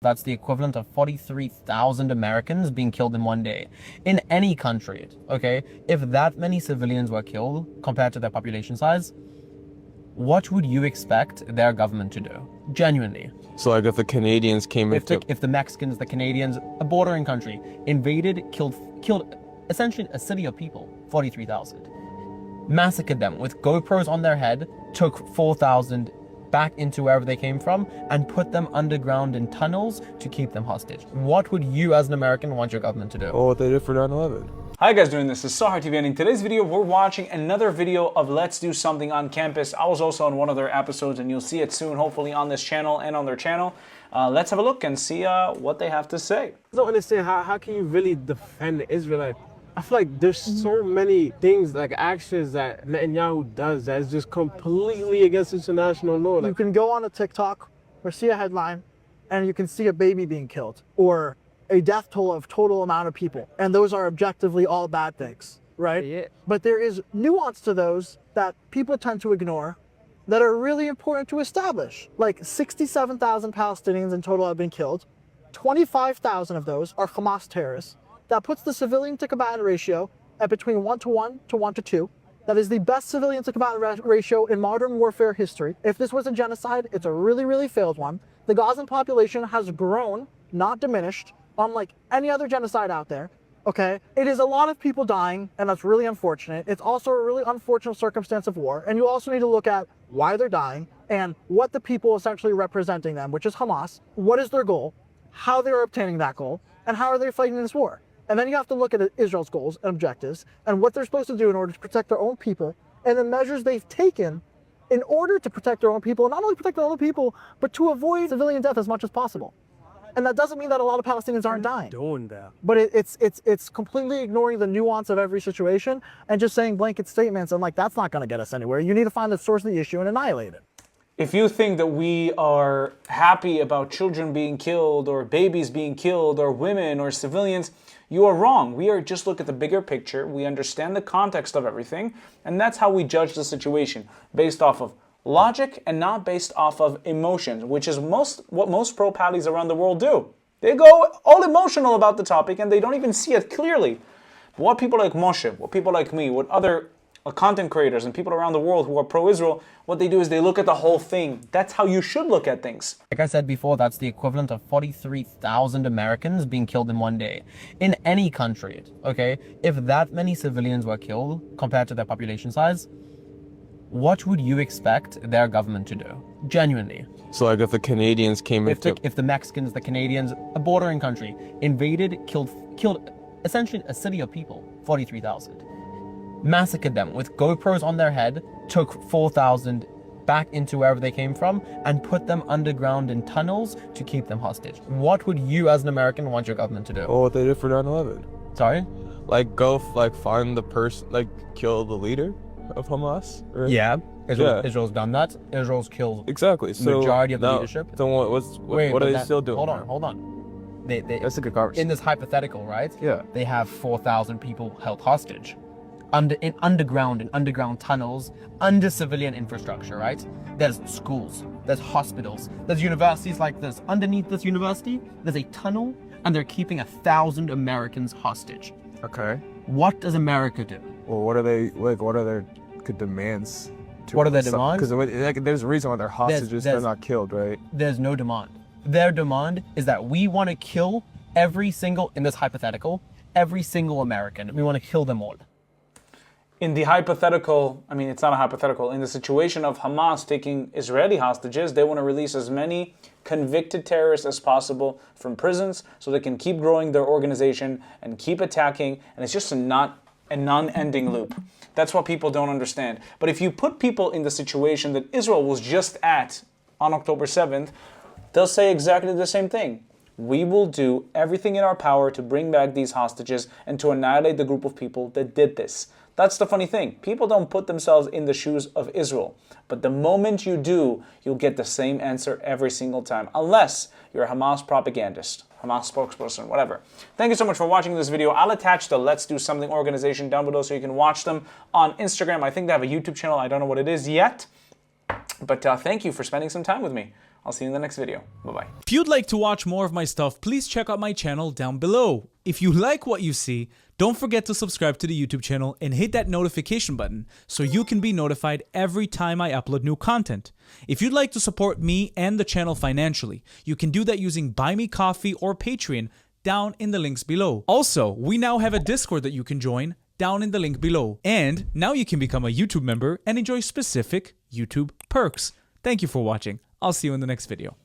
That's the equivalent of 43,000 Americans being killed in one day. In any country, okay? If that many civilians were killed compared to their population size, what would you expect their government to do? Genuinely. So like if the Canadians came if the Mexicans, the Canadians, a bordering country, invaded, killed essentially a city of people, 43,000. Massacred them with GoPros on their head, took 4,000 back into wherever they came from and put them underground in tunnels to keep them hostage. What would you as an American want your government to do? Oh, what they did for 9/11. Hi guys, this is Sahar TV, and in today's video we're watching another video of Let's Do Something on Campus. I was also on one of their episodes and you'll see it soon, hopefully on this channel and on their channel. Let's have a look and see what they have to say. I don't understand how can you really defend the Israelites? I feel like there's so many things, like actions that Netanyahu does that is just completely against international law. You can go on a TikTok or see a headline and you can see a baby being killed or a death toll of total amount of people. And those are objectively all bad things, right? Yeah. But there is nuance to those that people tend to ignore that are really important to establish. Like 67,000 Palestinians in total have been killed. 25,000 of those are Hamas terrorists. That puts the civilian to combatant ratio at between 1:1 to 1:2. That is the best civilian to combatant ratio in modern warfare history. If this was a genocide, it's a really, really failed one. The Gazan population has grown, not diminished, unlike any other genocide out there. Okay, it is a lot of people dying, and that's really unfortunate. It's also a really unfortunate circumstance of war, and you also need to look at why they're dying and what the people essentially representing them, which is Hamas, what is their goal, how they're obtaining that goal, and how are they fighting this war. And then you have to look at Israel's goals and objectives and what they're supposed to do in order to protect their own people and the measures they've taken in order to protect their own people, and not only protect their own people, but to avoid civilian death as much as possible. And that doesn't mean that a lot of Palestinians aren't dying. Doing that. But it's completely ignoring the nuance of every situation and just saying blanket statements, and like that's not going to get us anywhere. You need to find the source of the issue and annihilate it. If you think that we are happy about children being killed or babies being killed or women or civilians, you are wrong. We are just look at the bigger picture. We understand the context of everything, and that's how we judge the situation, based off of logic and not based off of emotions, which is what most pro-Pallies around the world do. They go all emotional about the topic and they don't even see it clearly. But what people like Moshe, what people like me, what other content creators and people around the world who are pro-Israel, what they do is they look at the whole thing. That's how you should look at things. Like I said before, that's the equivalent of 43,000 Americans being killed in one day. In any country, okay? If that many civilians were killed compared to their population size, what would you expect their government to do? Genuinely. So like if the Canadians came if the Mexicans, the Canadians, a bordering country, invaded, killed essentially a city of people, 43,000. Massacred them with GoPros on their head, took 4,000 back into wherever they came from and put them underground in tunnels to keep them hostage. What would you as an American want your government to do? Oh, what they did for 9/11. Sorry? Like go find the person, like kill the leader of Hamas. Right? Yeah. Israel's done that. Israel's killed Exactly. So majority of the leadership. So what are they still doing? Hold on. That's a good conversation. In this hypothetical, right? Yeah. They have 4,000 people held hostage. In underground tunnels, under civilian infrastructure, right? There's schools, there's hospitals, there's universities like this. Underneath this university, there's a tunnel, and they're keeping 1,000 Americans hostage. Okay. What does America do? Well, what are their demands? What are their demands? Because there's a reason why they're hostages, they're not killed, right? There's no demand. Their demand is that we want to kill every single American. We want to kill them all. In the hypothetical, I mean, it's not a hypothetical, in the situation of Hamas taking Israeli hostages, they want to release as many convicted terrorists as possible from prisons so they can keep growing their organization and keep attacking, and it's just a non-ending loop. That's what people don't understand. But if you put people in the situation that Israel was just at on October 7th, they'll say exactly the same thing. We will do everything in our power to bring back these hostages and to annihilate the group of people that did this. That's the funny thing. People don't put themselves in the shoes of Israel. But the moment you do, you'll get the same answer every single time. Unless you're a Hamas propagandist, Hamas spokesperson, whatever. Thank you so much for watching this video. I'll attach the Let's Do Something organization down below so you can watch them on Instagram. I think they have a YouTube channel. I don't know what it is yet. But thank you for spending some time with me. I'll see you in the next video. Bye-bye. If you'd like to watch more of my stuff, please check out my channel down below. If you like what you see, don't forget to subscribe to the YouTube channel and hit that notification button so you can be notified every time I upload new content. If you'd like to support me and the channel financially, you can do that using Buy Me Coffee or Patreon down in the links below. Also, we now have a Discord that you can join down in the link below. And now you can become a YouTube member and enjoy specific YouTube perks. Thank you for watching. I'll see you in the next video.